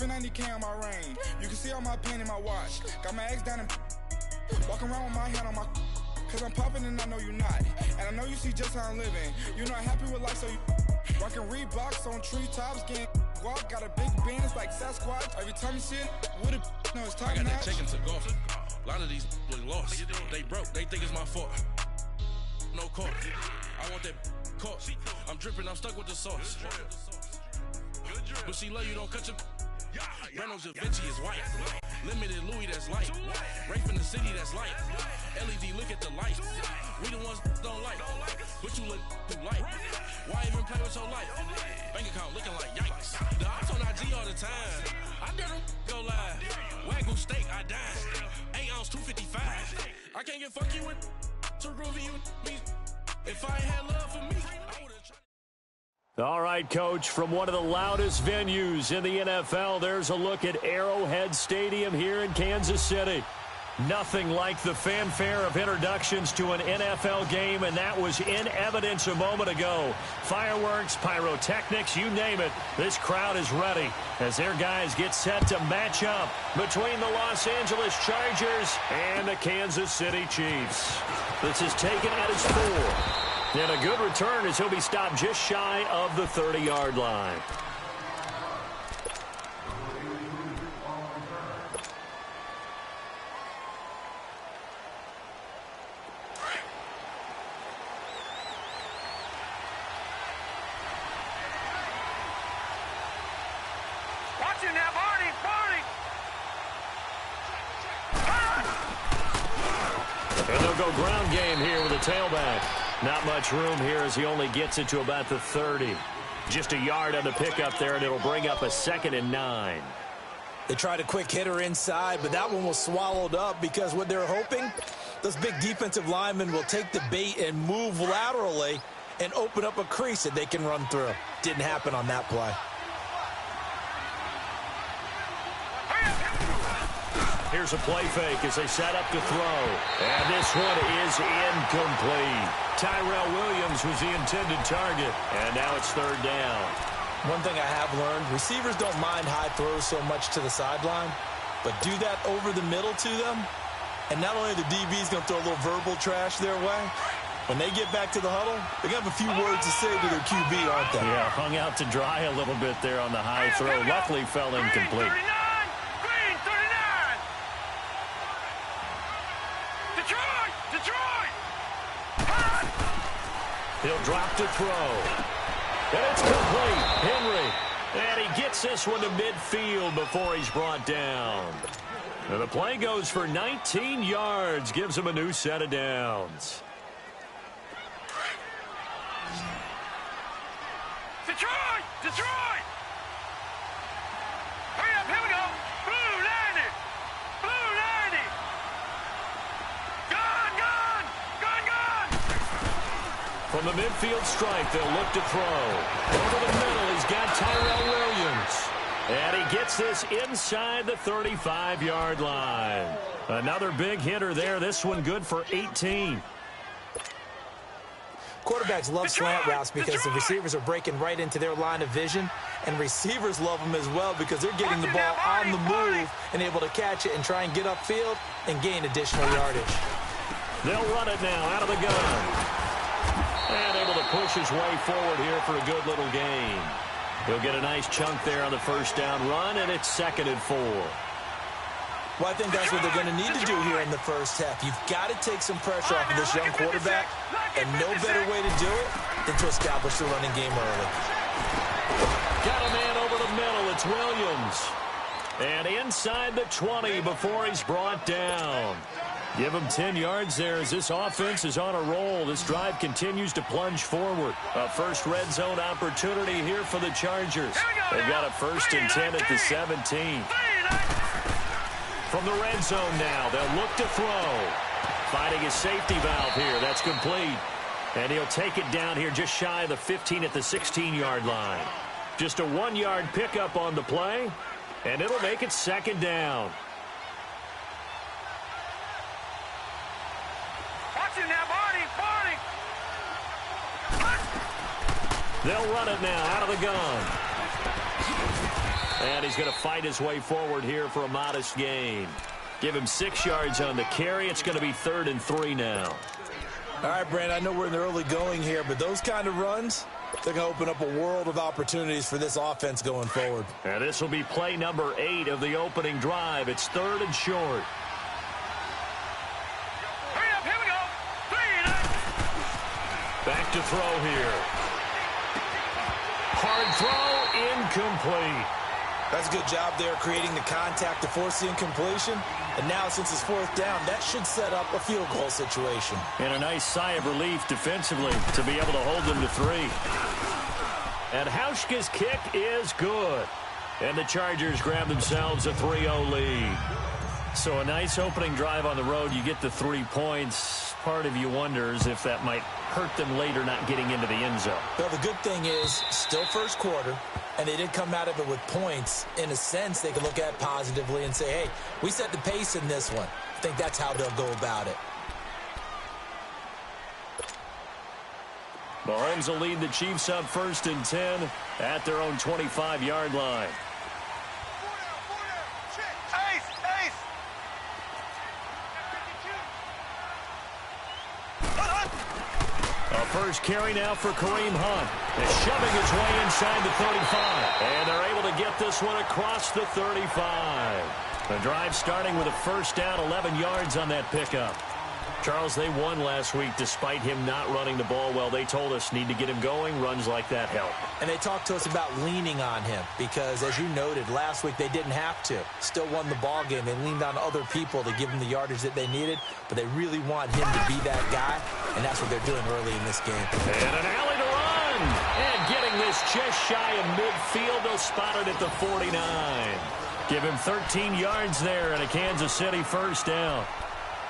90K on my range. You can see all my pain in my watch. Got my ex down and walking around with my hand on my. Cause I'm popping and I know you're not. And I know you see just how I'm living. You're not happy with life, so you rocking Reeboks on treetops, getting walk. Got a big band, it's like Sasquatch. Every time you see it, with a no, it's top I got notch. that chicken to golf. A lot of these was lost. They broke, they think it's my fault. No court. I want that court. I'm dripping, I'm stuck with the sauce. But she love you, don't cut your. Reynolds Da Vinci is white. Limited Louis, that's light. Rape in the city, that's light. LED, look at the light. We the ones don't like. But you look too light. Why even play with so light? Bank account looking like yikes. The ops on IG all the time. I dare them go live. Wagyu steak, I dine. 8 ounce, 255. I can't get funky with too groovy you me. If I ain't had love for me, I would've tried. All right, Coach, from one of the loudest venues in the NFL, there's a look at Arrowhead Stadium here in Kansas City. Nothing like the fanfare of introductions to an NFL game, and that was in evidence a moment ago. Fireworks, pyrotechnics, you name it. This crowd is ready as their guys get set to match up between the Los Angeles Chargers and the Kansas City Chiefs. This is taken at his 4. And a good return as he'll be stopped just shy of the 30-yard line. Watch it now, Barney! And they'll go ground game here with a tailback. Not much room here as he only gets it to about the 30. Just a yard on the pickup there, and it'll bring up a 2nd and 9. They tried a quick hitter inside, but that one was swallowed up because what they're hoping, those big defensive linemen will take the bait and move laterally and open up a crease that they can run through. Didn't happen on that play. Here's a play fake as they set up to throw. And this one is incomplete. Tyrell Williams was the intended target. And now it's 3rd down. One thing I have learned, receivers don't mind high throws so much to the sideline, but do that over the middle to them, and not only the DB's going to throw a little verbal trash their way, when they get back to the huddle, they're going to have a few words to say to their QB, aren't they? Yeah, hung out to dry a little bit there on the high throw. Luckily fell incomplete. He'll drop to throw. And it's complete. Henry. And he gets this one to midfield before he's brought down. And the play goes for 19 yards. Gives him a new set of downs. Detroit! Hurry up, here we go! Blue 90! Blue 90! Gone! From the midfield stripe, they'll look to throw. Over the middle, he's got Tyrell Williams. And he gets this inside the 35-yard line. Another big hitter there. This one good for 18. Quarterbacks love slant routes because the receivers are breaking right into their line of vision, and receivers love them as well because they're getting the ball on the move and able to catch it and try and get upfield and gain additional yardage. They'll run it now out of the gun. And able to push his way forward here for a good little gain. He'll get a nice chunk there on the first down run, and it's 2nd and 4. Well, I think that's what they're going to need to do here in the first half. You've got to take some pressure off of this young quarterback, and no better way to do it than to establish the running game early. Got a man over the middle. It's Williams. And inside the 20 before he's brought down. Give him 10 yards there as this offense is on a roll. This drive continues to plunge forward. A first red zone opportunity here for the Chargers. They've got a 1st and 10 at the 17. From the red zone now, they'll look to throw. Finding a safety valve here. That's complete. And he'll take it down here just shy of the 15 at the 16-yard line. Just a 1-yard pickup on the play, and it'll make it 2nd down. Watch it now, Barney! They'll run it now out of the gun. And he's going to fight his way forward here for a modest gain. Give him 6 yards on the carry. It's going to be 3rd and 3 now. All right, Brandon, I know we're in the early going here, but those kind of runs, they're going to open up a world of opportunities for this offense going forward. And this will be play number 8 of the opening drive. It's 3rd and short. Hurry up, here we go. 3 and out. Back to throw here. Hard throw, incomplete. That's a good job there creating the contact to force the incompletion. And now, since it's 4th down, that should set up a field goal situation. And a nice sigh of relief defensively to be able to hold them to 3. And Hauschka's kick is good. And the Chargers grab themselves a 3-0 lead. So a nice opening drive on the road. You get the 3 points. Part of you wonders if that might hurt them later not getting into the end zone. Well, the good thing is, still first quarter, and they did come out of it with points. In a sense, they can look at it positively and say, hey, we set the pace in this one. I think that's how they'll go about it. Mahomes will lead the Chiefs up 1st and 10 at their own 25-yard line. First carry now for Kareem Hunt. And shoving his way inside the 35. And they're able to get this one across the 35. The drive starting with a first down, 11 yards on that pickup. Charles, they won last week despite him not running the ball well. They told us need to get him going. Runs like that help. And they talked to us about leaning on him because, as you noted, last week they didn't have to. Still won the ball game. They leaned on other people to give them the yardage that they needed, but they really want him to be that guy, and that's what they're doing early in this game. And an alley to run. And getting this just shy of midfield. They'll spot it at the 49. Give him 13 yards there and a Kansas City first down.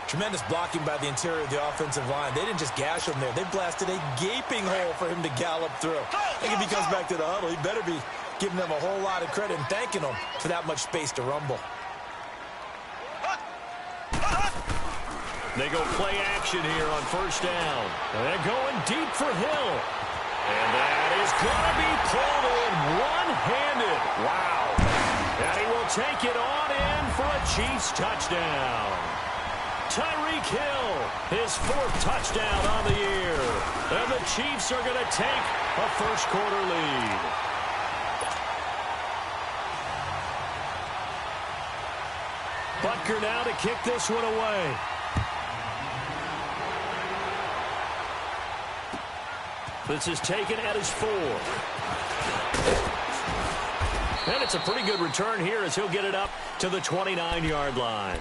Tremendous blocking by the interior of the offensive line. They didn't just gash him there. They blasted a gaping hole for him to gallop through. I think if he comes back to the huddle, he better be giving them a whole lot of credit and thanking them for that much space to rumble. They go play action here on first down. And they're going deep for Hill. And that is going to be pulled in one-handed. Wow. And he will take it on in for a Chiefs touchdown. Tyreek Hill, his 4th touchdown on the year. And the Chiefs are going to take a first quarter lead. Butker now to kick this one away. This is taken at his 4. And it's a pretty good return here as he'll get it up to the 29-yard line.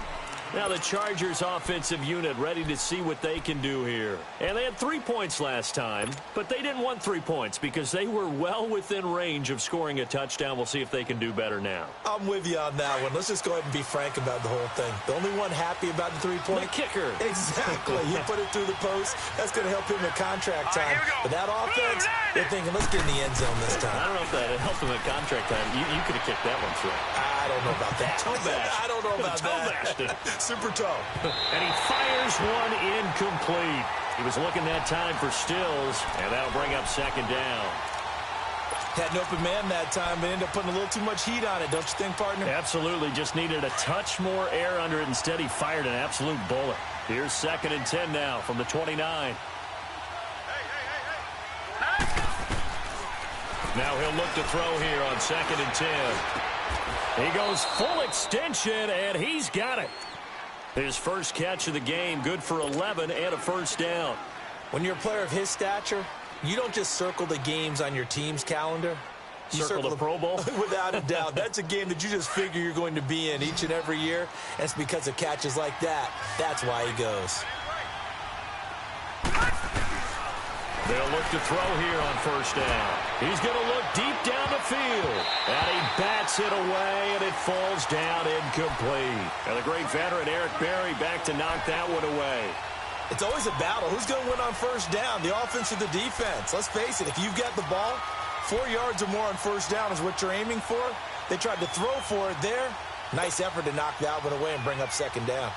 Now the Chargers offensive unit ready to see what they can do here. And they had 3 points last time, but they didn't want 3 points because they were well within range of scoring a touchdown. We'll see if they can do better now. I'm with you on that one. Let's just go ahead and be frank about the whole thing. The only one happy about the 3-point? The kicker. Exactly. You put it through the post. That's going to help him in contract time. But that offense, they're thinking, let's get in the end zone this time. I don't know if that helped him in contract time. You could have kicked that one through. I don't know about that. I don't know about that. Super toe. And he fires one incomplete. He was looking that time for Stills, and that'll bring up 2nd down. Had an open man that time, but ended up putting a little too much heat on it, don't you think, partner? Absolutely. Just needed a touch more air under it. Instead, he fired an absolute bullet. Here's 2nd and 10 now from the 29. Now he'll look to throw here on 2nd and 10. He goes full extension, and he's got it. His first catch of the game, good for 11 and a first down. When you're a player of his stature, you don't just circle the games on your team's calendar. You circle the Pro Bowl? Without a doubt. That's a game that you just figure you're going to be in each and every year. And it's because of catches like that. That's why he goes. They'll look to throw here on first down. He's going to look deep down the field. And he bats it away, and it falls down incomplete. And the great veteran Eric Berry back to knock that one away. It's always a battle. Who's going to win on first down, the offense or the defense? Let's face it, if you've got the ball, 4 yards or more on first down is what you're aiming for. They tried to throw for it there. Nice effort to knock that one away and bring up 2nd down.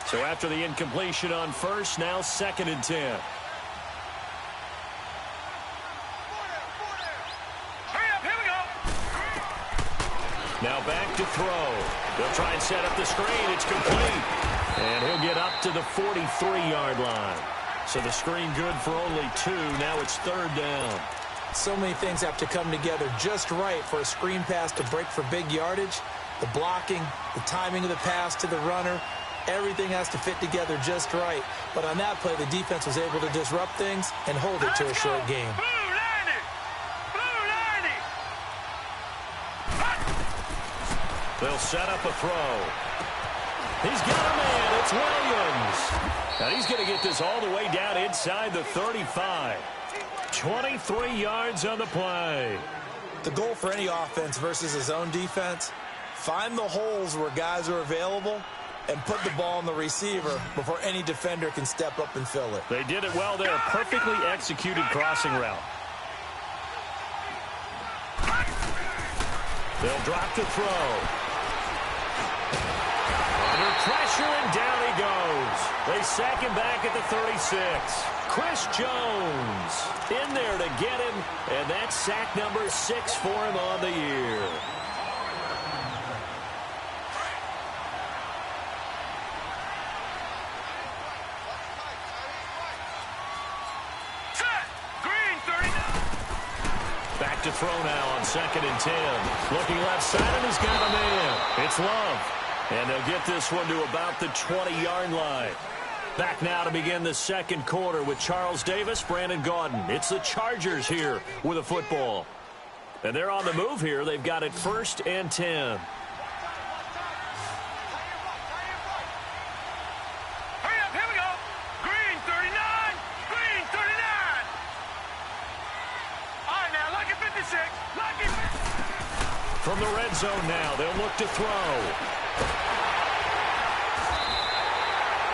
So after the incompletion on first, now 2nd and 10. Now back to throw. They'll try and set up the screen. It's complete. And he'll get up to the 43-yard line. So the screen good for only 2. Now it's 3rd down. So many things have to come together just right for a screen pass to break for big yardage. The blocking, the timing of the pass to the runner, everything has to fit together just right. But on that play, the defense was able to disrupt things and hold it to a short game. They'll set up a throw. He's got a man. It's Williams. Now he's going to get this all the way down inside the 35. 23 yards on the play. The goal for any offense versus his own defense, find the holes where guys are available and put the ball on the receiver before any defender can step up and fill it. They did it well there. Perfectly executed crossing route. They'll drop to throw. Under pressure, and down he goes. They sack him back at the 36. Chris Jones in there to get him, and that's sack number 6 for him on the year. Back to throw now on 2nd and 10. Looking left side, and he's got a man. It's Love. And they'll get this one to about the 20-yard line. Back now to begin the second quarter with Charles Davis, Brandon Gaudin. It's the Chargers here with a football. And they're on the move here. They've got it 1st and 10. Hurry up, here we go. Green 39, green 39. All right, now, lucky 56, lucky 56. From the red zone now, they'll look to throw.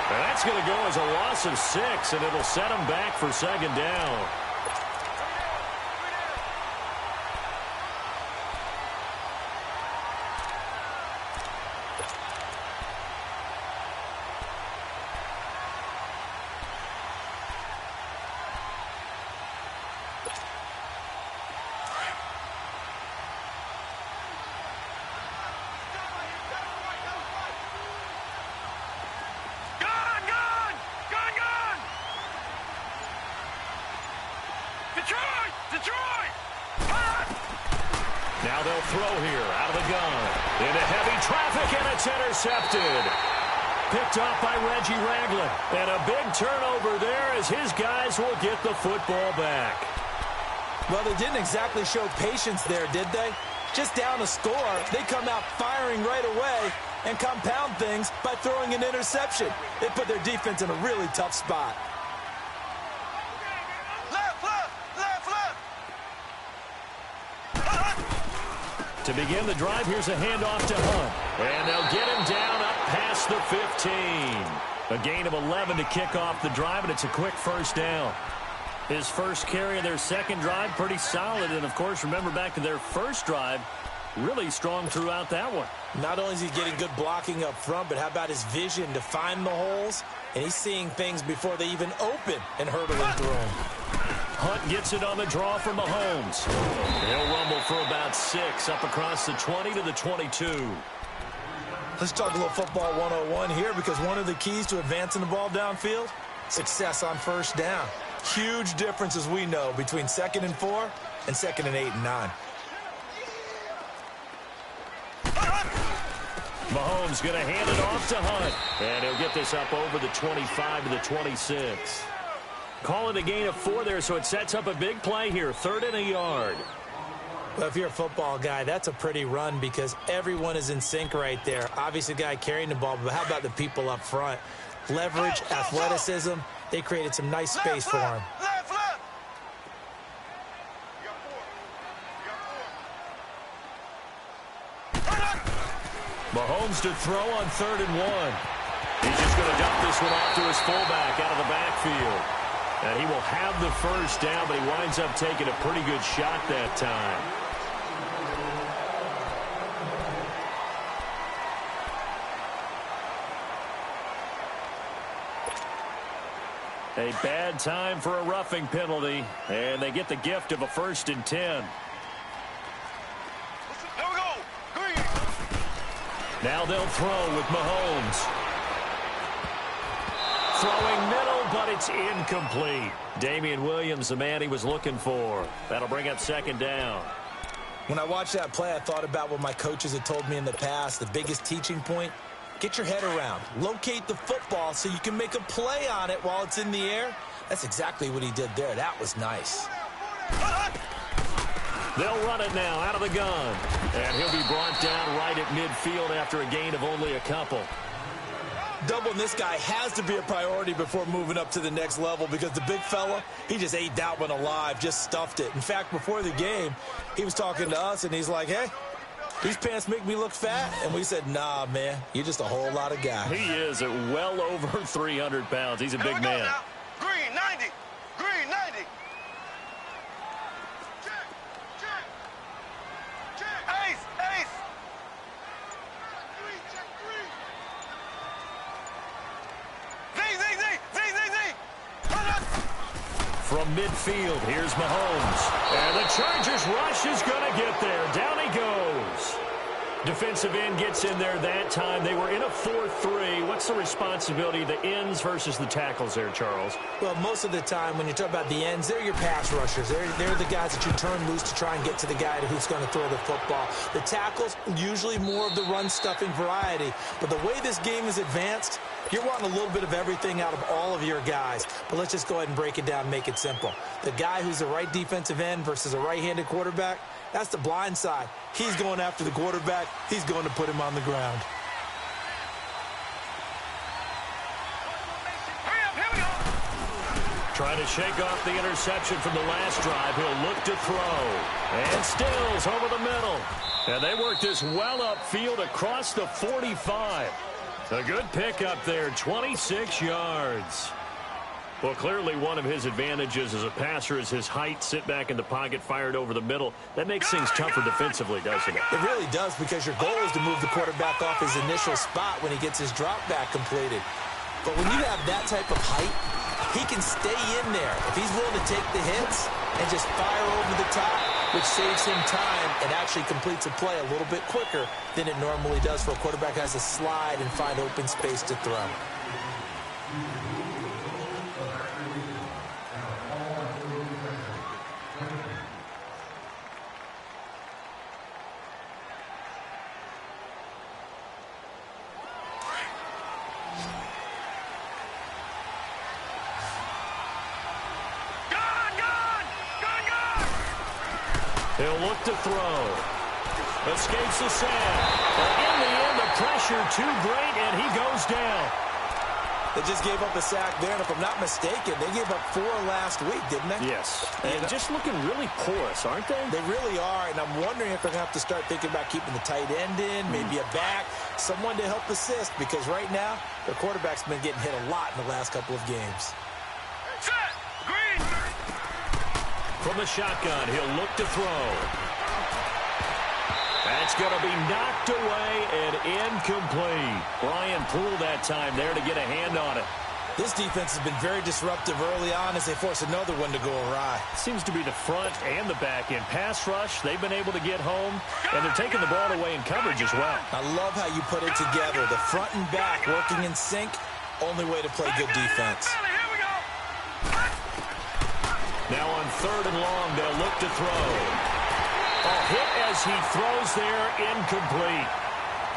And that's going to go as a loss of 6, and it'll set them back for 2nd down. Now they'll throw here out of the gun. Into heavy traffic, and it's intercepted. Picked off by Reggie Ragland. And a big turnover there as his guys will get the football back. Well, they didn't exactly show patience there, did they? Just down a score, they come out firing right away and compound things by throwing an interception. They put their defense in a really tough spot. To begin the drive, here's a handoff to Hunt. And they'll get him down up past the 15. A gain of 11 to kick off the drive, and it's a quick 1st down. His first carry of their second drive, pretty solid. And, of course, remember back to their first drive, really strong throughout that one. Not only is he getting good blocking up front, but how about his vision to find the holes? And he's seeing things before they even open and hurdling through them. Hunt gets it on the draw from Mahomes. He'll rumble for about 6 up across the 20 to the 22. Let's talk a little football 101 here, because one of the keys to advancing the ball downfield, success on 1st down. Huge difference, as we know, between 2nd and 4 and 2nd and 8 and 9. Mahomes going to hand it off to Hunt. And he'll get this up over the 25 to the 26. Call it a gain of 4 there, so it sets up a big play here. 3rd and a yard. Well, if you're a football guy, that's a pretty run because everyone is in sync right there. Obviously, the guy carrying the ball, but how about the people up front? Leverage, athleticism. They created some nice space for him. Mahomes to throw on 3rd and 1. He's just going to dump this one off to his fullback out of the backfield. And he will have the 1st down, but he winds up taking a pretty good shot that time. bad time for a roughing penalty, and they get the gift of a 1st and 10. Here we go. Green. Now they'll throw with Mahomes. Throwing middle, but it's incomplete. Damian Williams, the man he was looking for. That'll bring up 2nd down. When I watched that play, I thought about what my coaches had told me in the past. The biggest teaching point, get your head around. Locate the football so you can make a play on it while it's in the air. That's exactly what he did there. That was nice. They'll run it now out of the gun. And he'll be brought down right at midfield after a gain of only a couple. Doubling this guy has to be a priority before moving up to the next level because the big fella, he just ate that one alive, just stuffed it. In fact, before the game, he was talking to us, and he's like, hey, these pants make me look fat. And we said, nah, man, you're just a whole lot of guy. He is at well over 300 pounds. He's a big man. Now. Green, 90. Green, 90. Ace, ace. From midfield, here's Mahomes. And the Chargers rush is going to get there. Down he goes. Defensive end gets in there that time. They were in a 4-3. What's the responsibility of the ends versus the tackles there, Charles? Well, most of the time when you talk about the ends, they're your pass rushers. They're the guys that you turn loose to try and get to the guy who's going to throw the football. The tackles, usually more of the run-stuffing variety. But the way this game is advanced, you're wanting a little bit of everything out of all of your guys. But let's just go ahead and break it down and make it simple. The guy who's the right defensive end versus a right-handed quarterback, that's the blind side. He's going after the quarterback. He's going to put him on the ground. Trying to shake off the interception from the last drive. He'll look to throw. And Stills over the middle. And they work this well upfield across the 45. A good pickup there, 26 yards. Well, clearly one of his advantages as a passer is his height. Sit back in the pocket, fired over the middle. That makes things tougher defensively, doesn't it? It really does, because your goal is to move the quarterback off his initial spot when he gets his drop back completed. But when you have that type of height, he can stay in there. If he's willing to take the hits and just fire over the top, which saves him time and actually completes a play a little bit quicker than it normally does for a quarterback who has to slide and find open space to throw. He'll look to throw. Escapes the sack. But in the end, the pressure too great, and he goes down. They just gave up a sack there, and if I'm not mistaken, they gave up 4 last week, didn't they? Yes. And just looking really porous, aren't they? They really are, and I'm wondering if they're going to have to start thinking about keeping the tight end in, maybe a back, someone to help assist, because right now, their quarterback's been getting hit a lot in the last couple of games. Set. Green. From the shotgun, he'll look to throw. That's going to be knocked away and incomplete. Brian Poole that time there to get a hand on it. This defense has been very disruptive early on as they force another one to go awry. Seems to be the front and the back end. Pass rush, they've been able to get home, and they're taking the ball away in coverage as well. I love how you put it together. The front and back working in sync, only way to play good defense. Here we go. Now on 3rd and long, they'll look to throw. A hit as he throws there, incomplete.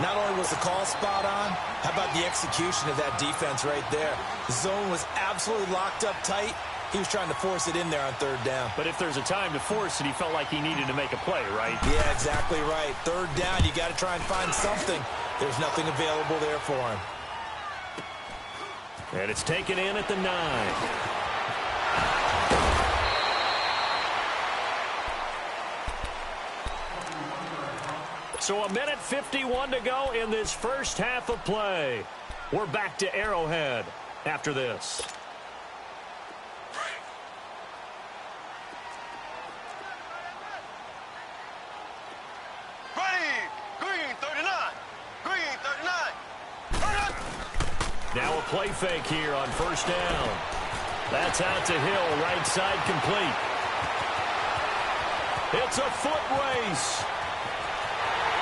Not only was the call spot on, how about the execution of that defense right there? The zone was absolutely locked up tight. He was trying to force it in there on 3rd down. But if there's a time to force it, he felt like he needed to make a play, right? Yeah, exactly right. 3rd down, you got to try and find something. There's nothing available there for him. And it's taken in at the 9. So 1:51 to go in this first half of play. We're back to Arrowhead after this. Ready. Green 39. Green 39. Now a play fake here on 1st down. That's out to Hill, right side complete. It's a foot race.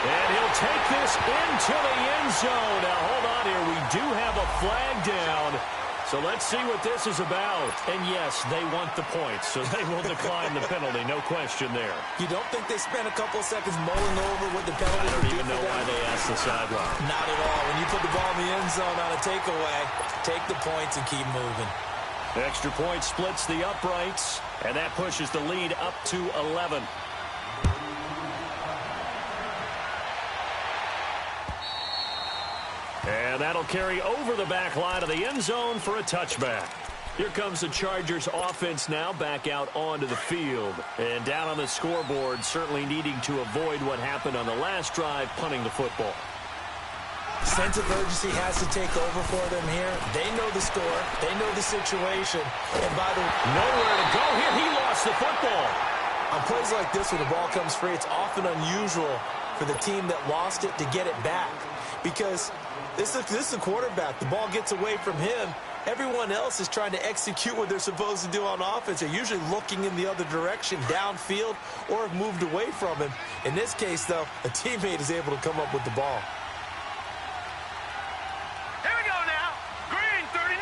And he'll take this into the end zone. Now, hold on here. We do have a flag down. So let's see what this is about. And, yes, they want the points, so they will decline the penalty. No question there. You don't think they spent a couple of seconds mulling over what the penalty would do for them? I don't even know why they asked the sideline. Not at all. When you put the ball in the end zone on a takeaway, take the points and keep moving. Extra point splits the uprights, and that pushes the lead up to 11. And that'll carry over the back line of the end zone for a touchback. Here comes the Chargers offense now back out onto the field. And down on the scoreboard, certainly needing to avoid what happened on the last drive, punting the football. Sense of urgency has to take over for them here. They know the score. They know the situation. And by the way, nowhere to go here. He lost the football. On plays like this where the ball comes free, it's often unusual for the team that lost it to get it back. Because this is a quarterback. The ball gets away from him. Everyone else is trying to execute what they're supposed to do on offense. They're usually looking in the other direction, downfield, or have moved away from him. In this case, though, a teammate is able to come up with the ball. Here we go now. Green 39.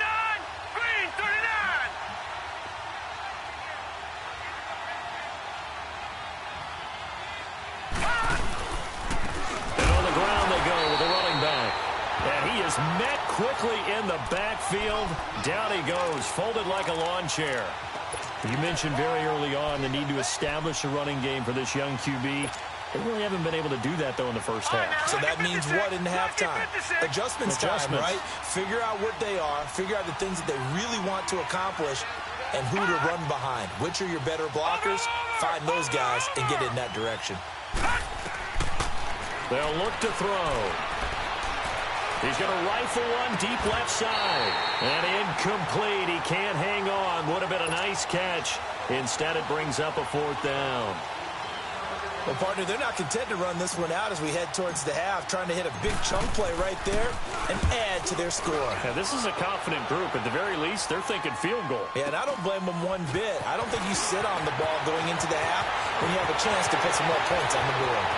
Green 39. And on the ground they go with the running back. And he is met quickly in the backfield. Down he goes, folded like a lawn chair. You mentioned very early on the need to establish a running game for this young QB. They really haven't been able to do that, though, in the first half. So that means what in halftime? Adjustments time, right? Figure out what they are, figure out the things that they really want to accomplish, and who to run behind. Which are your better blockers? Find those guys and get in that direction. They'll look to throw. He's going to rifle one deep left side. And incomplete. He can't hang on. Would have been a nice catch. Instead, it brings up a fourth down. Well, partner, they're not content to run this one out as we head towards the half, trying to hit a big chunk play right there and add to their score. Yeah, this is a confident group. At the very least, they're thinking field goal. Yeah, and I don't blame them one bit. I don't think you sit on the ball going into the half when you have a chance to put some more points on the board.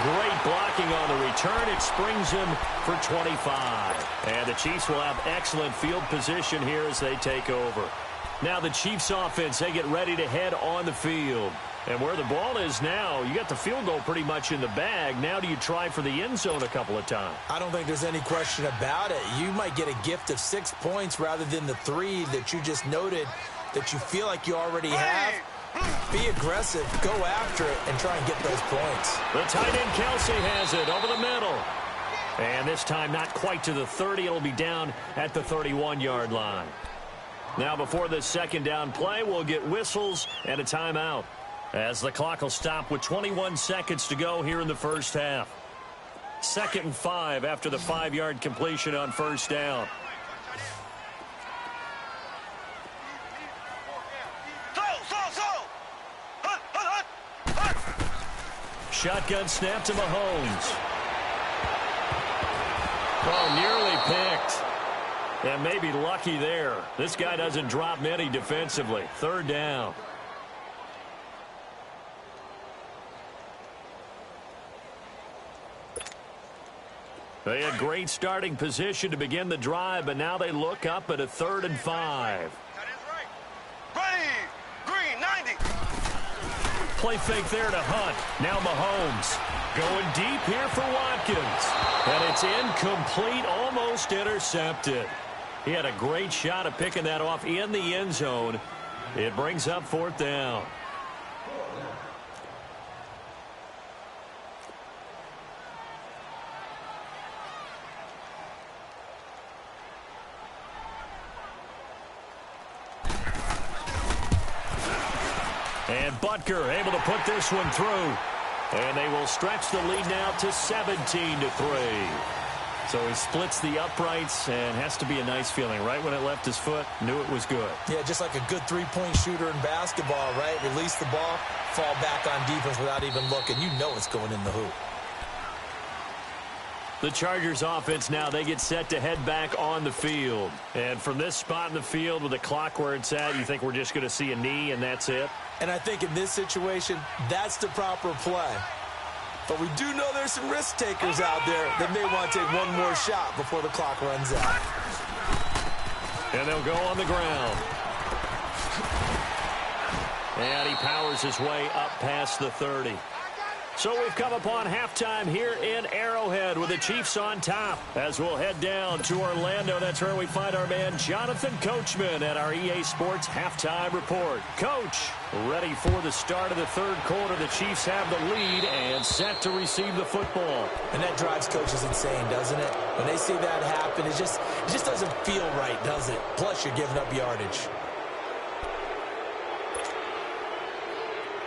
Great blocking on the return. It springs him for 25. And the Chiefs will have excellent field position here as they take over. Now the Chiefs offense, they get ready to head on the field. And where the ball is now, you got the field goal pretty much in the bag. Now do you try for the end zone a couple of times? I don't think there's any question about it. You might get a gift of 6 points rather than the 3 that you just noted that you feel like you already have. Be aggressive, go after it, and try and get those points. The tight end Kelsey has it over the middle. And this time not quite to the 30. It'll be down at the 31-yard line. Now before this second down play, we'll get whistles and a timeout, as the clock will stop with 21 seconds to go here in the first half. 2nd and 5 after the 5-yard completion on first down. Shotgun snap to Mahomes. Oh, nearly picked. And maybe lucky there. This guy doesn't drop many defensively. 3rd down. They had great starting position to begin the drive, but now they look up at a 3rd and 5. That is right. Green 90. Play fake there to Hunt. Now Mahomes going deep here for Watkins. And it's incomplete, almost intercepted. He had a great shot at picking that off in the end zone. It brings up 4th down. And Butker able to put this one through. And they will stretch the lead now to 17-3. So he splits the uprights, and has to be a nice feeling. Right when it left his foot, knew it was good. Yeah, just like a good three-point shooter in basketball, right? Release the ball, fall back on defense without even looking. You know it's going in the hoop. The Chargers offense now, they get set to head back on the field. And from this spot in the field with the clock where it's at, you think we're just going to see a knee and that's it? And I think in this situation, that's the proper play. But we do know there's some risk takers out there that may want to take one more shot before the clock runs out. And they'll go on the ground. And he powers his way up past the 30. So we've come upon halftime here in Arrowhead with the Chiefs on top. As we'll head down to Orlando, that's where we find our man Jonathan Coachman at our EA Sports Halftime Report. Coach, ready for the start of the third quarter. The Chiefs have the lead and set to receive the football. And that drives coaches insane, doesn't it? When they see that happen, it just doesn't feel right, does it? Plus, you're giving up yardage.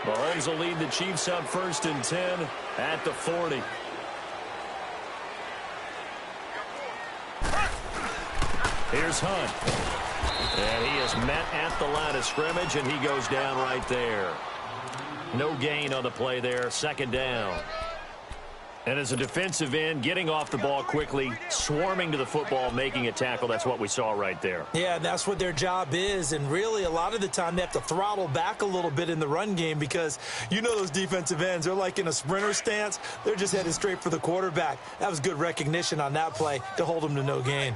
Mahomes will lead the Chiefs up 1st and 10 at the 40. Here's Hunt. And he is met at the line of scrimmage, and he goes down right there. No gain on the play there, 2nd down. And as a defensive end, getting off the ball quickly, swarming to the football, making a tackle, that's what we saw right there. Yeah, that's what their job is, and really a lot of the time they have to throttle back a little bit in the run game because you know those defensive ends, they're like in a sprinter stance. They're just headed straight for the quarterback. That was good recognition on that play to hold them to no gain.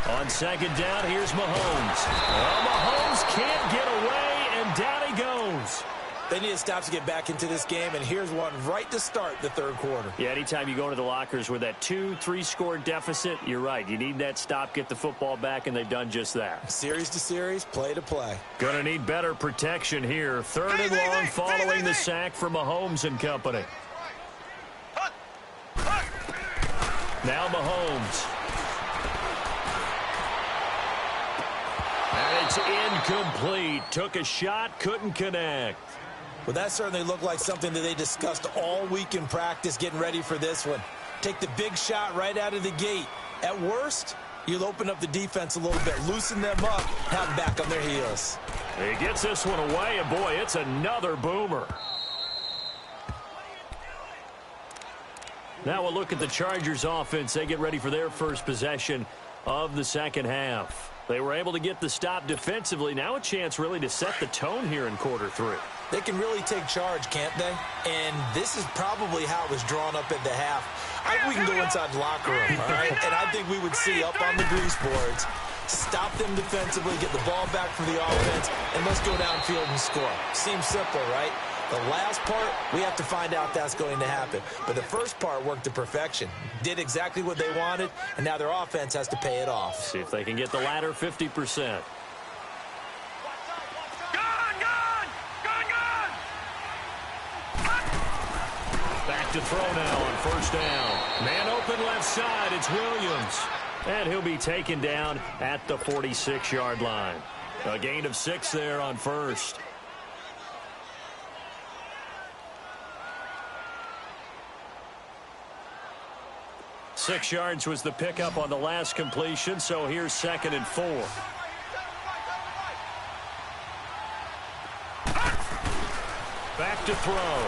On 2nd down, here's Mahomes. Well, Mahomes can't get away, and down he goes. They need to stop to get back into this game, and here's one right to start the third quarter. Yeah, anytime you go into the lockers with that 2-3 score deficit, you're right. You need that stop, get the football back, and they've done just that. Series to series, play to play. Going to need better protection here. 3rd and long following the sack from Mahomes and company. Now Mahomes. And it's incomplete. Took a shot, couldn't connect. Well, that certainly looked like something that they discussed all week in practice getting ready for this one. Take the big shot right out of the gate. At worst, you'll open up the defense a little bit, loosen them up, have them back on their heels. He gets this one away, and boy, it's another boomer. Now we'll look at the Chargers offense. They get ready for their first possession of the second half. They were able to get the stop defensively. Now a chance really to set the tone here in quarter 3. They can really take charge, can't they? And this is probably how it was drawn up at the half. I think we can go inside the locker room, all right? And I think we would see up on the grease boards, stop them defensively, get the ball back for the offense, and let's go downfield and score. Seems simple, right? The last part, we have to find out that's going to happen. But the first part worked to perfection. Did exactly what they wanted, and now their offense has to pay it off. See if they can get the latter 50%. Back to throw now on 1st down. Man open left side, it's Williams. And he'll be taken down at the 46-yard line. A gain of 6 there on 1st. Six yards was the pickup on the last completion, so here's 2nd and 4. Back to throw.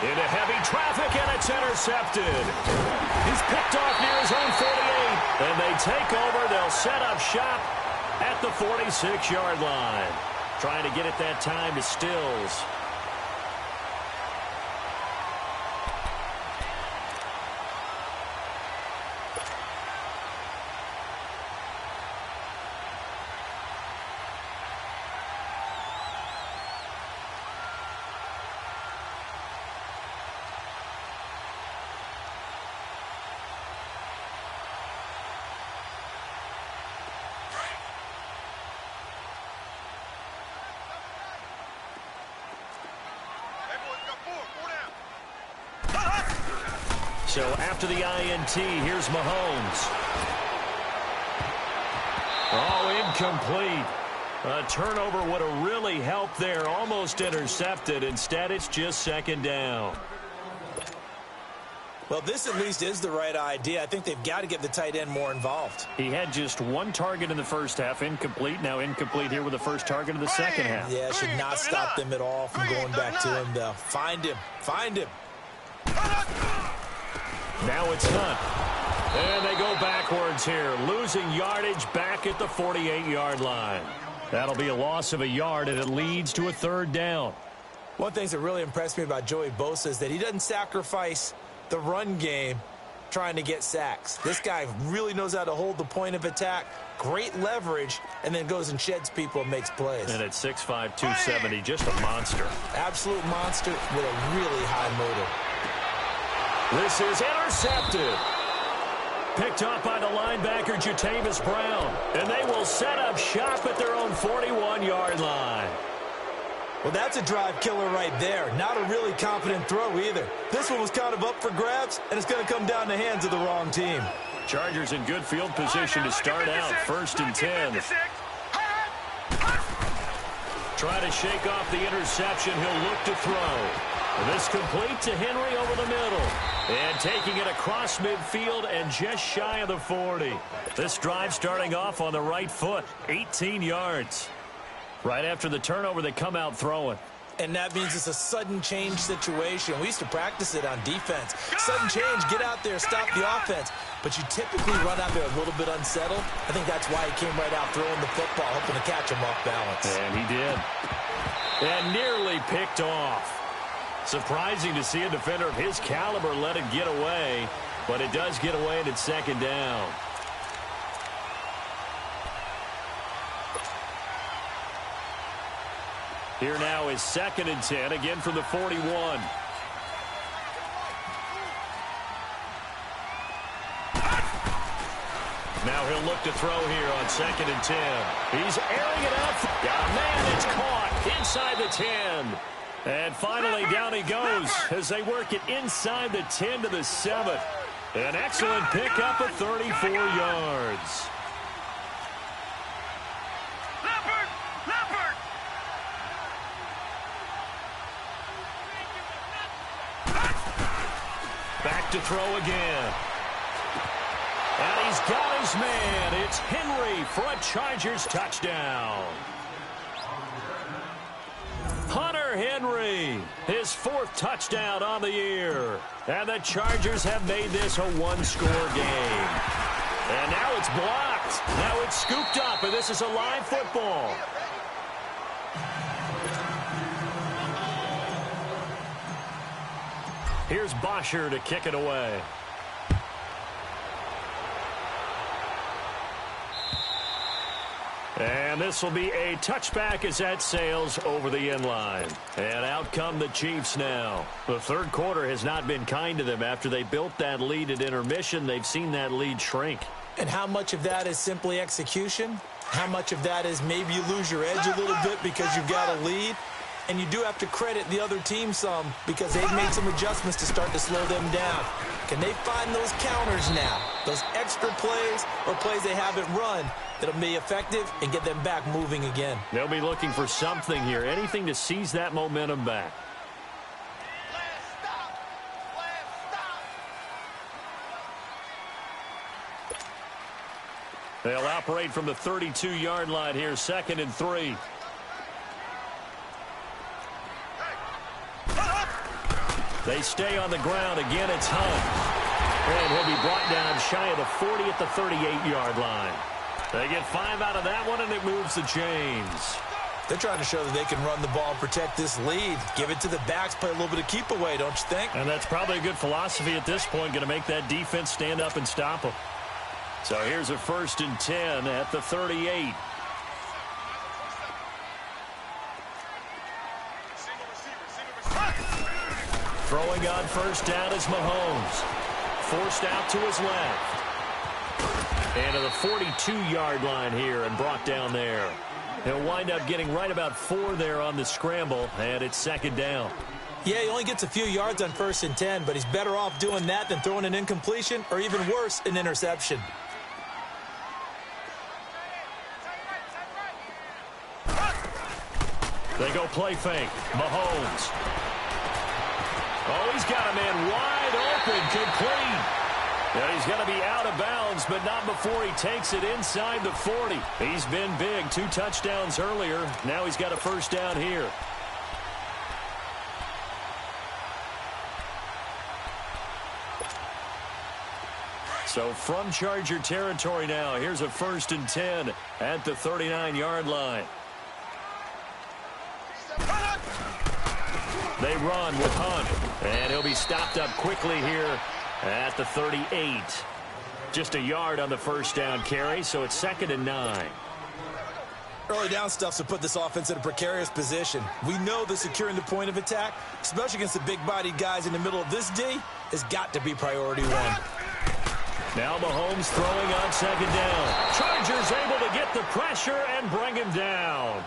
Into heavy traffic, and it's intercepted. He's picked off near his own 48. And they take over. They'll set up shop at the 46-yard line. Trying to get it that time to Stills. So after the INT, here's Mahomes. Oh, incomplete. A turnover would have really helped there. Almost intercepted. Instead, it's just 2nd down. Well, this at least is the right idea. I think they've got to get the tight end more involved. He had just one target in the first half, incomplete. Now incomplete here with the first target of the second half. Yeah, should not stop them at all from going back to him, though. Find him. Find him. Now it's Hunt. And they go backwards here, losing yardage back at the 48-yard line. That'll be a loss of a yard, and it leads to a third down. One thing that really impressed me about Joey Bosa is that he doesn't sacrifice the run game trying to get sacks. This guy really knows how to hold the point of attack, great leverage, and then goes and sheds people and makes plays. And at 6'5", 270, just a monster. Absolute monster with a really high motor. This is intercepted. Picked up by the linebacker, Jatavis Brown. And they will set up shop at their own 41-yard line. Well, that's a drive killer right there. Not a really confident throw either. This one was kind of up for grabs, and it's going to come down the hands of the wrong team. Chargers in good field position to start out. 1st and 10. Try to shake off the interception. He'll look to throw. This complete to Henry over the middle. And taking it across midfield and just shy of the 40. This drive starting off on the right foot. 18 yards. Right after the turnover, they come out throwing. And that means it's a sudden change situation. We used to practice it on defense. Sudden change, get out there, stop the offense. But you typically run out there a little bit unsettled. I think that's why he came right out throwing the football, hoping to catch him off balance. And he did. And nearly picked off. Surprising to see a defender of his caliber let it get away. But it does get away, and it's 2nd down. Here now is 2nd and 10, again from the 41. Now he'll look to throw here on 2nd and 10. He's airing it out. Got a man that's caught inside the 10. And finally down he goes as they work it inside the 10 to the 7. An excellent pickup of 34 yards. Back to throw again. And he's got his man. It's Henry for a Chargers touchdown. Hunter Henry, his 4th touchdown on the year. And the Chargers have made this a one-score game. And now it's blocked. Now it's scooped up, and this is a live football. Here's Bosher to kick it away. And this will be a touchback as that sails over the end line. And out come the Chiefs now. The third quarter has not been kind to them. After they built that lead at intermission, they've seen that lead shrink. And how much of that is simply execution? How much of that is maybe you lose your edge a little bit because you've got a lead? And you do have to credit the other team some because they've made some adjustments to start to slow them down. Can they find those counters now, those extra plays or plays they haven't run that'll be effective and get them back moving again? They'll be looking for something here, anything to seize that momentum back. They'll operate from the 32-yard line here, 2nd and 3. They stay on the ground. Again, it's Hunt. And he'll be brought down shy of the 40 at the 38-yard line. They get 5 out of that one, and it moves the chains. They're trying to show that they can run the ball and protect this lead. Give it to the backs, play a little bit of keep away, don't you think? And that's probably a good philosophy at this point, going to make that defense stand up and stop them. So here's a 1st and 10 at the 38. Throwing on 1st down is Mahomes. Forced out to his left. And to the 42-yard line here and brought down there. He'll wind up getting right about 4 there on the scramble, and it's 2nd down. Yeah, he only gets a few yards on 1st and 10, but he's better off doing that than throwing an incompletion or even worse, an interception. They go play fake. Mahomes. Oh, he's got a man wide open, complete. And he's going to be out of bounds, but not before he takes it inside the 40. He's been big. 2 touchdowns earlier. Now he's got a first down here. So from Charger territory now, here's a 1st and 10 at the 39-yard line. They run with Hunt, and he'll be stopped up quickly here at the 38. Just a yard on the first down carry, so it's 2nd and 9. Early down stuff's to put this offense in a precarious position. We know that securing the point of attack, especially against the big-bodied guys in the middle of this D, has got to be priority 1. Now Mahomes throwing on 2nd down. Chargers able to get the pressure and bring him down.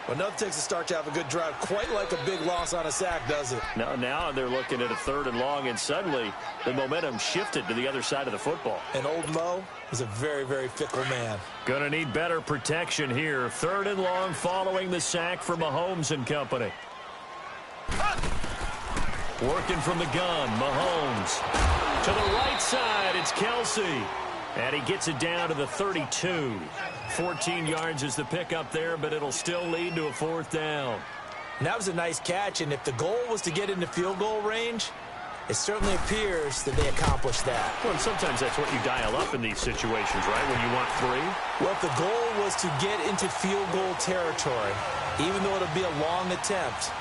Well, nothing takes a start to have a good drive quite like a big loss on a sack, does it? Now they're looking at a 3rd and long, and suddenly the momentum shifted to the other side of the football. And old Mo is a very, very fickle man. Going to need better protection here. 3rd and long following the sack for Mahomes and company. Working from the gun, Mahomes. To the right side, it's Kelsey. And he gets it down to the 32. 14 yards is the pickup there, but it'll still lead to a 4th down. And that was a nice catch, and if the goal was to get into field goal range, it certainly appears that they accomplished that. Well, and sometimes that's what you dial up in these situations, right, when you want 3? Well, if the goal was to get into field goal territory, even though it'll be a long attempt,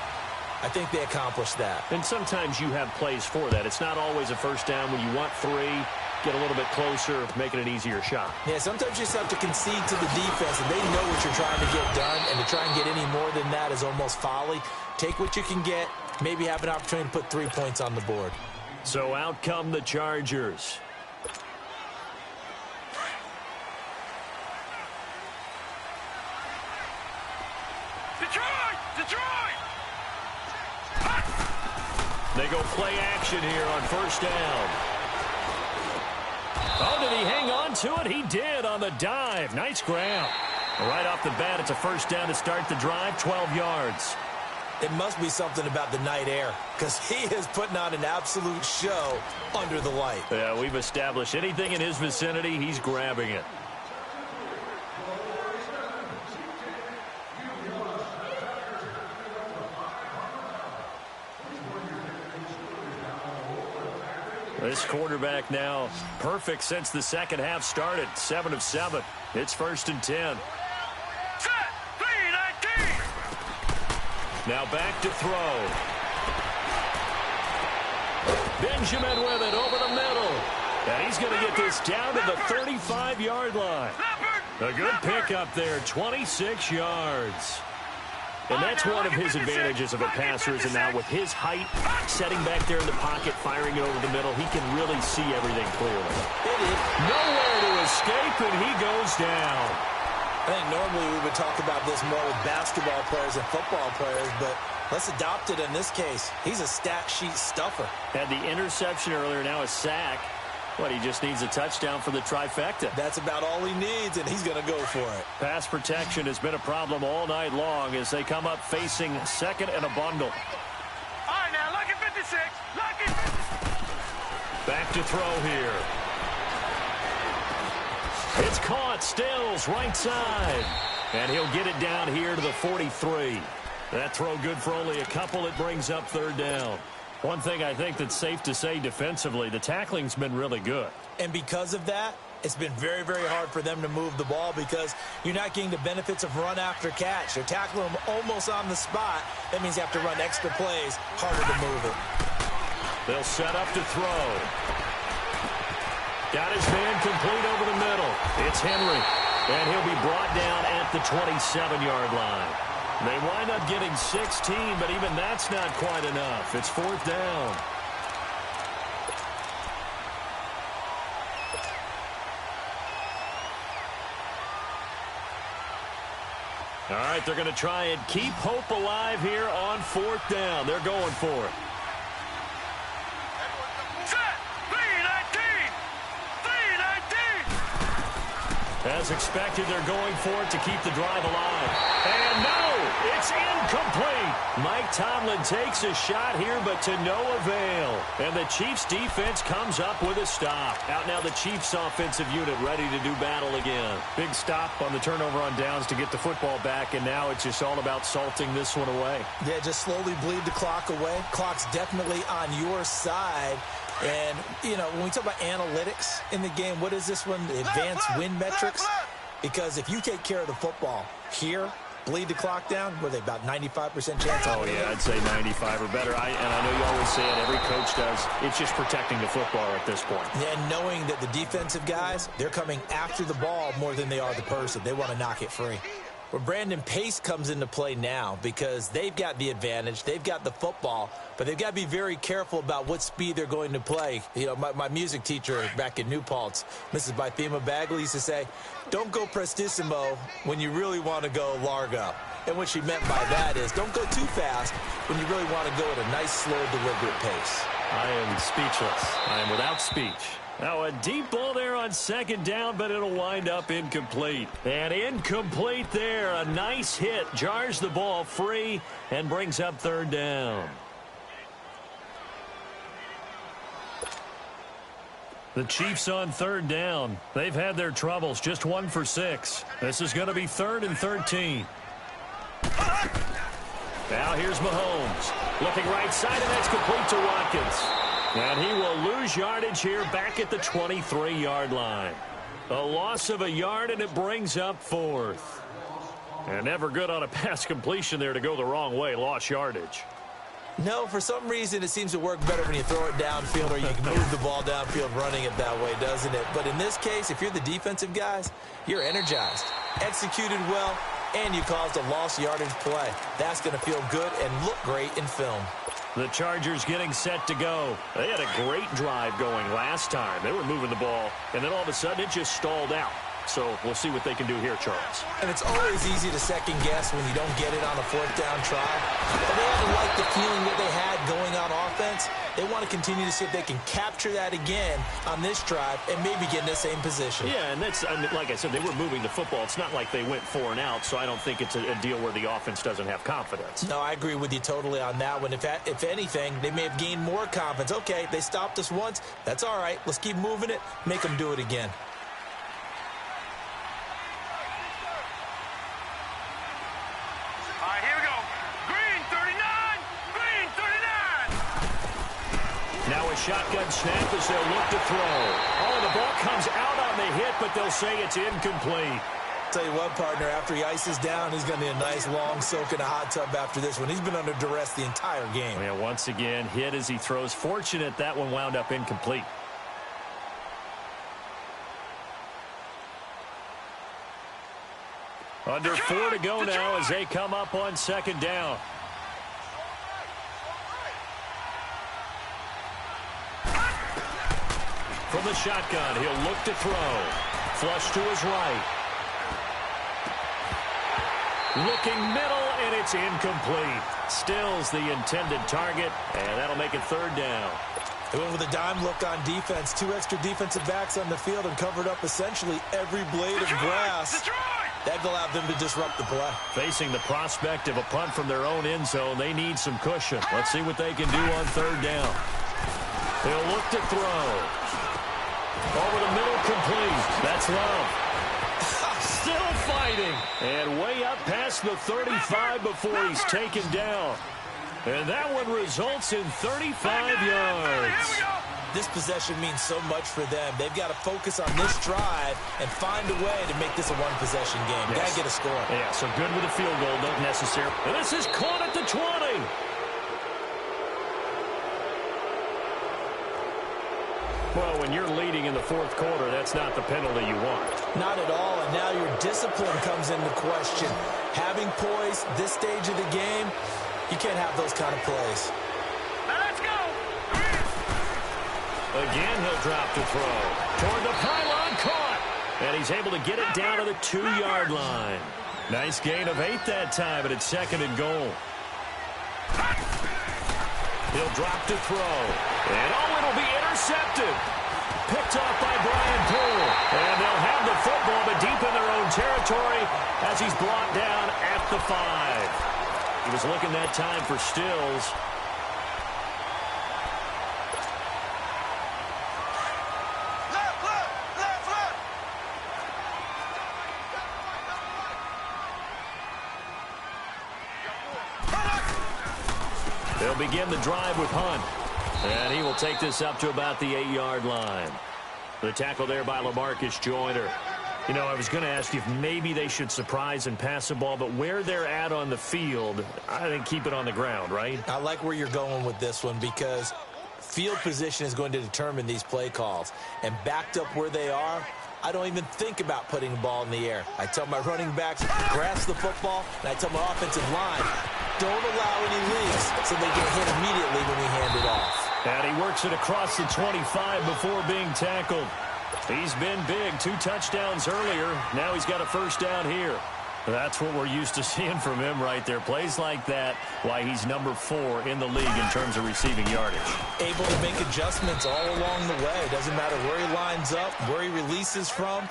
I think they accomplished that. And sometimes you have plays for that. It's not always a first down when you want 3. Get a little bit closer, make it an easier shot. Yeah, sometimes you just have to concede to the defense, and they know what you're trying to get done, and to try and get any more than that is almost folly. Take what you can get, maybe have an opportunity to put 3 points on the board. So out come the Chargers. Detroit! They go play action here on 1st down. Oh, did he hang on to it? He did on the dive. Nice grab. Right off the bat, it's a 1st down to start the drive, 12 yards. It must be something about the night air, because he is putting on an absolute show under the light. Yeah, we've established anything in his vicinity, he's grabbing it. This quarterback now perfect since the second half started. 7 of 7. It's 1st and 10. Set! 3-19! Now back to throw. Benjamin with it over the middle. And he's going to get this down to the 35-yard line. A good pickup there, 26 yards. And that's one of his advantages of a passer, is now with his height, setting back there in the pocket, firing it over the middle, he can really see everything clearly. Nowhere to escape, and he goes down. I think normally we would talk about this more with basketball players and football players, but let's adopt it in this case. He's a stat sheet stuffer. Had the interception earlier, now a sack. What, he just needs a touchdown for the trifecta. That's about all he needs, and he's going to go for it. Pass protection has been a problem all night long as they come up facing 2nd and a bundle. All right, now, lucky 56. Lucky 56. Back to throw here. It's caught. Stills, right side. And he'll get it down here to the 43. That throw good for only a couple. It brings up 3rd down. One thing I think that's safe to say defensively, the tackling's been really good. And because of that, it's been very, very hard for them to move the ball because you're not getting the benefits of run after catch. They're tackling them almost on the spot. That means you have to run extra plays, harder to move it. They'll set up to throw. Got his man complete over the middle. It's Henry. And he'll be brought down at the 27-yard line. They wind up getting 16, but even that's not quite enough. It's 4th down. All right, they're going to try and keep hope alive here on 4th down. They're going for it. Set! 3-19! 3-19! As expected, they're going for it to keep the drive alive. And no, it's incomplete. Mike Tomlin takes a shot here, but to no avail. And the Chiefs defense comes up with a stop. Out now the Chiefs offensive unit ready to do battle again. Big stop on the turnover on downs to get the football back, and now it's just all about salting this one away. Yeah, just slowly bleed the clock away. Clock's definitely on your side. And, you know, when we talk about analytics in the game, what is this one? The advanced win metrics? Because if you take care of the football here, bleed the clock down, were they about 95% chance? Oh, yeah, I'd say 95 or better. And I know you always say it, every coach does. It's just protecting the football at this point. Yeah, and knowing that the defensive guys, they're coming after the ball more than they are the person. They want to knock it free. Well, Brandon, pace comes into play now because they've got the advantage. They've got the football, but they've got to be very careful about what speed they're going to play. You know, my music teacher back in New Paltz, Mrs. Bythema Bagley, used to say, don't go prestissimo when you really want to go largo. And what she meant by that is don't go too fast when you really want to go at a nice, slow, deliberate pace. I am speechless. I am without speech. Now a deep ball there on second down, but it'll wind up incomplete. And incomplete there. A nice hit. Jars the ball free and brings up third down. The Chiefs on third down. They've had their troubles. Just 1 for 6. This is going to be 3rd and 13. Now here's Mahomes. Looking right side, and that's complete to Watkins. And he will lose yardage here back at the 23-yard line. A loss of a yard, and it brings up 4th. And never good on a pass completion there to go the wrong way. Lost yardage. No, for some reason it seems to work better when you throw it downfield or you can move the ball downfield running it that way, doesn't it? But in this case, if you're the defensive guys, you're energized, executed well, and you caused a lost yardage play. That's going to feel good and look great in film. The Chargers getting set to go. They had a great drive going last time. They were moving the ball, and then all of a sudden it just stalled out. So we'll see what they can do here, Charles. And it's always easy to second guess when you don't get it on a 4th down try. But they haven't liked the feeling that they had going on offense. They want to continue to see if they can capture that again on this drive and maybe get in the same position. Yeah, and that's, I mean, like I said, they were moving the football. It's not like they went 4 and out, so I don't think it's a deal where the offense doesn't have confidence. No, I agree with you totally on that one. If anything, they may have gained more confidence. Okay, they stopped us once. That's all right. Let's keep moving it. Make them do it again. Shotgun snap as they'll look to throw. Oh, the ball comes out on the hit, but they'll say it's incomplete. Tell you what, partner, after he ices down, he's going to need a nice long soak in a hot tub after this one. He's been under duress the entire game. Yeah, once again, hit as he throws. Fortunate that one wound up incomplete. Under 4 to go now as they come up on second down. From the shotgun, he'll look to throw. Flush to his right. Looking middle, and it's incomplete. Stills the intended target, and that'll make it third down. They went with a dime look on defense. 2 extra defensive backs on the field and covered up essentially every blade of grass. That allowed them to disrupt the play. Facing the prospect of a punt from their own end zone, they need some cushion. Let's see what they can do on third down. He'll look to throw. Over the middle, complete. That's Love. Still fighting. And way up past the 35 before he's taken down. And that one results in 35 yards. This possession means so much for them. They've got to focus on this drive and find a way to make this a one-possession game. Yes. Got to get a score. Yeah, so good with a field goal. Don't necessarily. This is caught at the 20. Well, when you're leading in the 4th quarter, that's not the penalty you want. Not at all, and now your discipline comes into question. Having poise this stage of the game, you can't have those kind of plays. Now let's go. Again, he'll drop to throw. Toward the pylon, caught. And he's able to get it down to the 2-yard line. Nice gain of 8 that time, but it's 2nd and goal. He'll drop to throw. And it'll be intercepted. Picked off by Brian Poole. And they'll have the football, but deep as he's brought down at the 5. He was looking that time for Stills. They'll begin the drive with Hunt. And he will take this up to about the 8-yard line. The tackle there by LaMarcus Joyner. You know, I was going to ask you if maybe they should surprise and pass the ball, but where they're at on the field, I think keep it on the ground, right? I like where you're going with this one because field position is going to determine these play calls. And backed up where they are, I don't even think about putting the ball in the air. I tell my running backs, grasp the football, and I tell my offensive line, don't allow any leaks so they get hit immediately when we hand it off. And he works it across the 25 before being tackled. He's been big. 2 touchdowns earlier. Now he's got a first down here. That's what we're used to seeing from him right there. Plays like that, why he's number 4 in the league in terms of receiving yardage. Able to make adjustments all along the way. Doesn't matter where he lines up, where he releases from.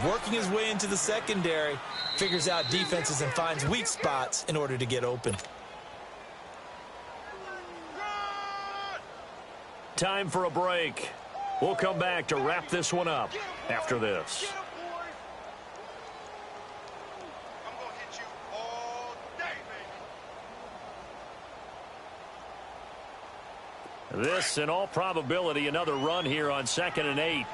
Working his way into the secondary, figures out defenses and finds weak spots in order to get open. Time for a break. We'll come back to wrap this one up after this. I'm going to hit you all day, baby. This, in all probability, another run here on 2nd and 8.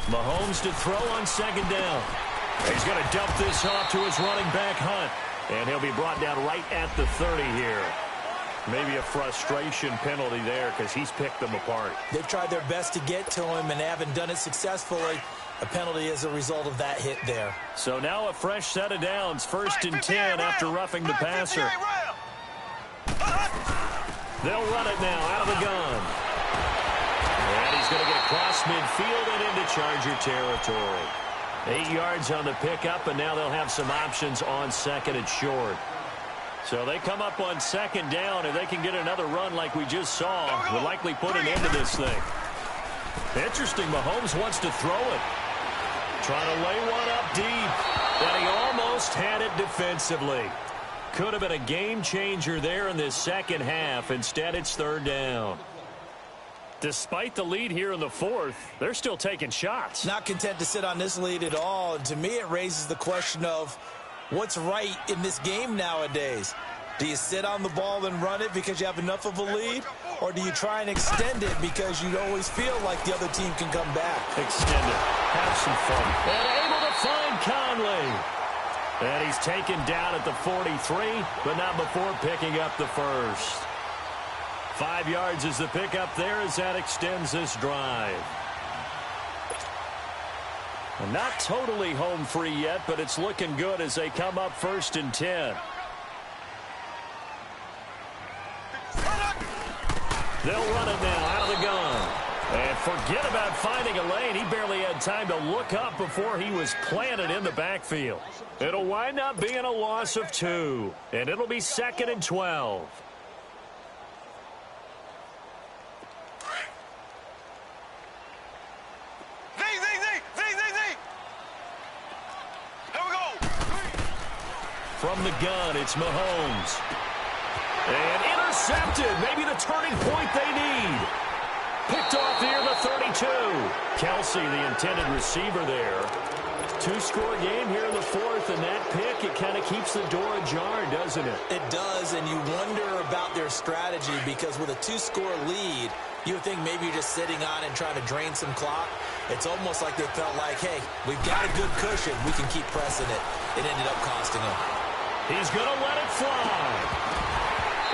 Mahomes to throw on 2nd down. He's going to dump this off to his running back, Hunt. And he'll be brought down right at the 30 here. Maybe a frustration penalty there because he's picked them apart. They've tried their best to get to him and haven't done it successfully. A penalty as a result of that hit there. So now a fresh set of downs. 1st and 10 after roughing the passer. They'll run it now out of the gun. And he's going to get across midfield and into Charger territory. 8 yards on the pickup, and now they'll have some options on 2nd and short. So they come up on 2nd down, and they can get another run like we just saw. Will likely put an end to this thing. Interesting, Mahomes wants to throw it. Trying to lay one up deep, and he almost had it defensively. Could have been a game changer there in this second half. Instead, it's 3rd down. Despite the lead here in the 4th, they're still taking shots. Not content to sit on this lead at all. And to me, it raises the question of what's right in this game nowadays. Do you sit on the ball and run it because you have enough of a lead? Or do you try and extend it because you always feel like the other team can come back? Extend it. Have some fun. And able to find Conley. And he's taken down at the 43, but not before picking up the first. 5 yards is the pickup there as that extends this drive. Not totally home free yet, but it's looking good as they come up 1st and 10. They'll run it now out of the gun. And forget about finding a lane. He barely had time to look up before he was planted in the backfield. It'll wind up being a loss of 2. And it'll be 2nd and 12. From the gun, it's Mahomes. And intercepted. Maybe the turning point they need. Picked off near the 32. Kelsey, the intended receiver there. 2-score game here in the 4th, and that pick, it kind of keeps the door ajar, doesn't it? It does, and you wonder about their strategy because with a 2-score lead, you would think maybe you're just sitting on and trying to drain some clock. It's almost like they felt like, hey, we've got a good cushion. We can keep pressing it. It ended up costing them. He's going to let it fly.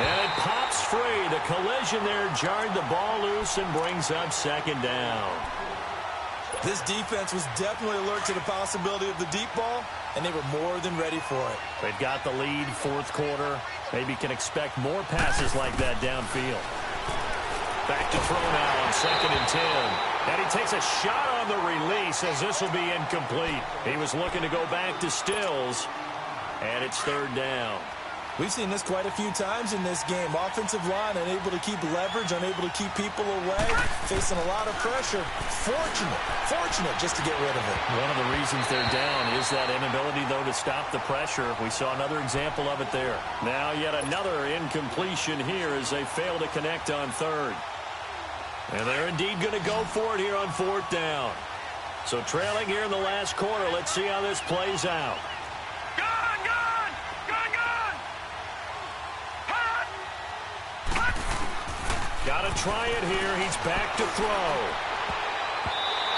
And it pops free. The collision there jarred the ball loose and brings up 2nd down. This defense was definitely alert to the possibility of the deep ball, and they were more than ready for it. They've got the lead, 4th quarter. Maybe can expect more passes like that downfield. Back to throw now on 2nd and 10. And he takes a shot on the release as this will be incomplete. He was looking to go back to Stills. And it's 3rd down. We've seen this quite a few times in this game. Offensive line unable to keep leverage, unable to keep people away, facing a lot of pressure. Fortunate just to get rid of it. One of the reasons they're down is that inability, though, to stop the pressure. We saw another example of it there. Now yet another incompletion here as they fail to connect on third. And they're indeed going to go for it here on fourth down. So trailing here in the last quarter, let's see how this plays out. Got to try it here. He's back to throw.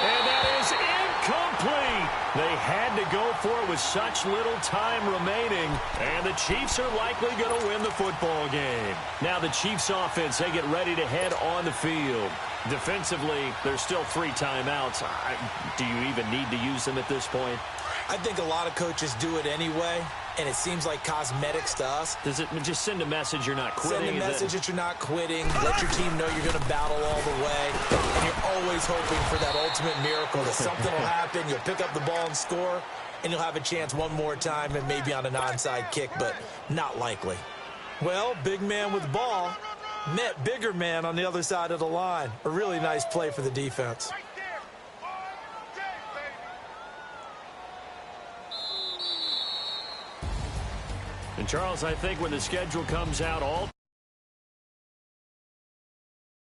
And that is incomplete. They had to go for it with such little time remaining. And the Chiefs are likely going to win the football game. Now the Chiefs offense, they get ready to head on the field. Defensively, there's still 3 timeouts. Do you even need to use them at this point? I think a lot of coaches do it anyway, and it seems like cosmetics to us. Does it just send a message you're not quitting? Send a message that you're not quitting. Let your team know you're going to battle all the way. And you're always hoping for that ultimate miracle that something will happen. You'll pick up the ball and score, and you'll have a chance one more time and maybe on an onside kick, but not likely. Well, big man with ball met bigger man on the other side of the line. A really nice play for the defense. And Charles, I think when the schedule comes out, all